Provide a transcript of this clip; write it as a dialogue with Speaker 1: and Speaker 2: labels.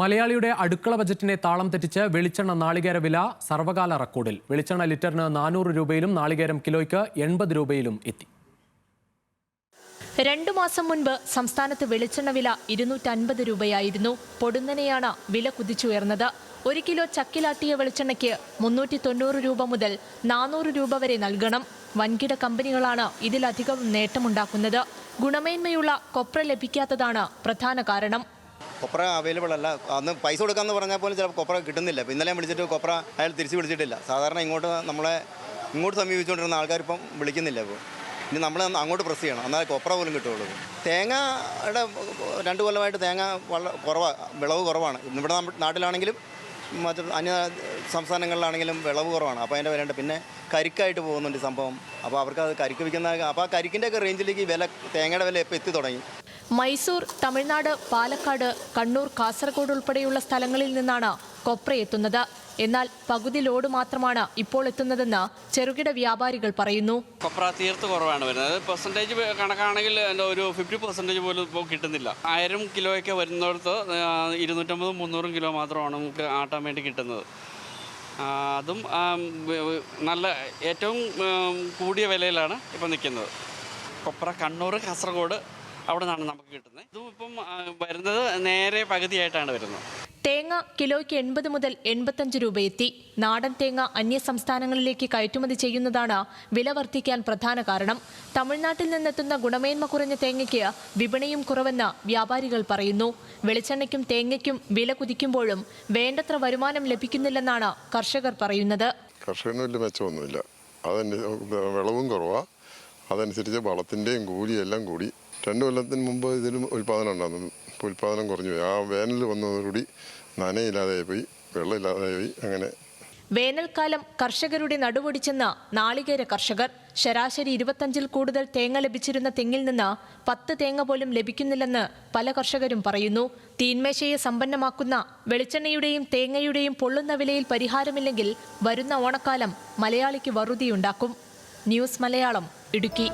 Speaker 1: മലയാളിയുടെ അടുക്കള ബജറ്റിനെ താളം തെറ്റിച്ച് വെളിച്ചെണ്ണ നാളികേര വില സർവകാല റെക്കോർഡിൽ. വെളിച്ചെണ്ണ ലിറ്ററിന് 400 രൂപയിലും നാളികേരം കിലോയ്ക്ക് 80 രൂപയിലും എത്തി.
Speaker 2: 2 മാസം മുൻപ് സംസ്ഥാനത്ത് വെളിച്ചെണ്ണ വില 250 രൂപയായിരുന്നു. പൊടുന്നനെയാണ് വില കുതിച്ചുയർന്നത്. 1 കിലോ ചക്കിലാട്ടിയ വെളിച്ചെണ്ണയ്ക്ക് 390 രൂപ മുതൽ 400 രൂപ വരെ നൽകണം. വൻകിട കമ്പനികളാണ് ഇതിലധികം നേട്ടമുണ്ടാക്കുന്നത്. ഗുണമേന്മയുള്ള കൊപ്ര ലഭിക്കാത്തതാണ് പ്രധാന കാരണം.
Speaker 3: കൊപ്ര അവൈലബിൾ അല്ല. അന്ന് പൈസ കൊടുക്കാമെന്ന് പറഞ്ഞാൽ പോലും ചിലപ്പോൾ കൊപ്ര കിട്ടുന്നില്ല. ഇന്നലെ വിളിച്ചിട്ട് കൊപ്ര അയാൾ തിരിച്ച് വിളിച്ചിട്ടില്ല. സാധാരണ ഇങ്ങോട്ട് സമീപിച്ചുകൊണ്ടിരുന്ന ആൾക്കാർ ഇപ്പം വിളിക്കുന്നില്ല. ഇപ്പോൾ ഇനി നമ്മൾ അങ്ങോട്ട് പ്രസ് ചെയ്യണം, എന്നാലേ കൊപ്ര പോലും കിട്ടുള്ളൂ. തേങ്ങയുടെ 2 കൊല്ലമായിട്ട് തേങ്ങ വിളവ് കുറവാണ്. ഇവിടെ നാട്ടിലാണെങ്കിലും മറ്റു അന്യ സംസ്ഥാനങ്ങളിലാണെങ്കിലും വിളവ് കുറവാണ്. അപ്പോൾ അതിൻ്റെ വിലയുണ്ട്. പിന്നെ കരിക്കായിട്ട് പോകുന്നുണ്ട് സംഭവം. അപ്പോൾ അവർക്ക് അത് കരിക്ക് വിൽക്കുന്ന, അപ്പോൾ ആ കരിക്കിൻ്റെയൊക്കെ റേഞ്ചിലേക്ക് തേങ്ങയുടെ വില ഇപ്പോൾ എത്തി തുടങ്ങി.
Speaker 2: മൈസൂർ, തമിഴ്നാട്, പാലക്കാട്, കണ്ണൂർ, കാസർഗോഡ് ഉൾപ്പെടെയുള്ള സ്ഥലങ്ങളിൽ നിന്നാണ് കൊപ്ര എത്തുന്നത്. എന്നാൽ പകുതി ലോഡ് മാത്രമാണ് ഇപ്പോൾ എത്തുന്നതെന്ന് ചെറുകിട വ്യാപാരികൾ പറയുന്നു.
Speaker 4: കൊപ്ര തീർത്ത് കുറവാണ് വരുന്നത്. പെർസെൻറ്റേജ് കണക്കാണെങ്കിൽ ഒരു 50% പോലും ഇപ്പോൾ കിട്ടുന്നില്ല. 1000 കിലോയൊക്കെ വരുന്നിടത്ത് 250-300 കിലോ മാത്രമാണ് നമുക്ക് ആട്ടാൻ വേണ്ടി കിട്ടുന്നത്. അതും നല്ല ഏറ്റവും കൂടിയ വിലയിലാണ് ഇപ്പം നിൽക്കുന്നത്. കൊപ്ര കണ്ണൂർ, കാസർഗോഡ് അവിടെ നിന്നാണ് നമുക്ക് കിട്ടുന്നത്. ഇതും ഇപ്പം വരുന്നത് നേരെ പകുതിയായിട്ടാണ് വരുന്നത്.
Speaker 2: തേങ്ങ കിലോയ്ക്ക് 80 മുതൽ 85 രൂപ എത്തി. നാടൻ തേങ്ങ അന്യ സംസ്ഥാനങ്ങളിലേക്ക് കയറ്റുമതി ചെയ്യുന്നതാണ് വില വർദ്ധിക്കാൻ പ്രധാന കാരണം. തമിഴ്നാട്ടിൽ നിന്നെത്തുന്ന ഗുണമേന്മ കുറഞ്ഞ തേങ്ങയ്ക്ക് വിപണിയും കുറവെന്ന് വ്യാപാരികൾ പറയുന്നു. വെളിച്ചെണ്ണയ്ക്കും തേങ്ങയ്ക്കും വില കുതിക്കുമ്പോഴും വേണ്ടത്ര വരുമാനം ലഭിക്കുന്നില്ലെന്നാണ് കർഷകർ പറയുന്നത്.
Speaker 5: കർഷകന് വലിയ മെച്ചമൊന്നുമില്ല. വിളവും കുറവാണ്. അതനുസരിച്ച് വളത്തിൻ്റെയും കൂലിയെല്ലാം കൂടി. 2 കൊല്ലത്തിന് മുമ്പ് ഇതിലും ഉൽപ്പാദനം ഉണ്ടായിരുന്നു. ഇപ്പോൾ ഉൽപ്പാദനം കുറഞ്ഞു പോയി. ആ വേനൽ വന്നതോടുകൂടി നനയില്ലാതായി പോയി, വെള്ളമില്ലാതായി പോയി. അങ്ങനെ
Speaker 2: വേനൽക്കാലം കർഷകരുടെ നടുവൊടിച്ചെന്ന് നാളികേര കർഷകർ. ശരാശരി 25-ൽ കൂടുതൽ തേങ്ങ ലഭിച്ചിരുന്ന തെങ്ങിൽ നിന്ന് 10 തേങ്ങ പോലും ലഭിക്കുന്നില്ലെന്ന് പല കർഷകരും പറയുന്നു. തീന്മേശയെ സമ്പന്നമാക്കുന്ന വെളിച്ചെണ്ണയുടെയും തേങ്ങയുടെയും പൊള്ളുന്ന വിലയിൽ പരിഹാരമില്ലെങ്കിൽ വരുന്ന ഓണക്കാലം മലയാളിക്ക് വറുതിയുണ്ടാക്കും. ന്യൂസ് മലയാളം, ഇടുക്കി.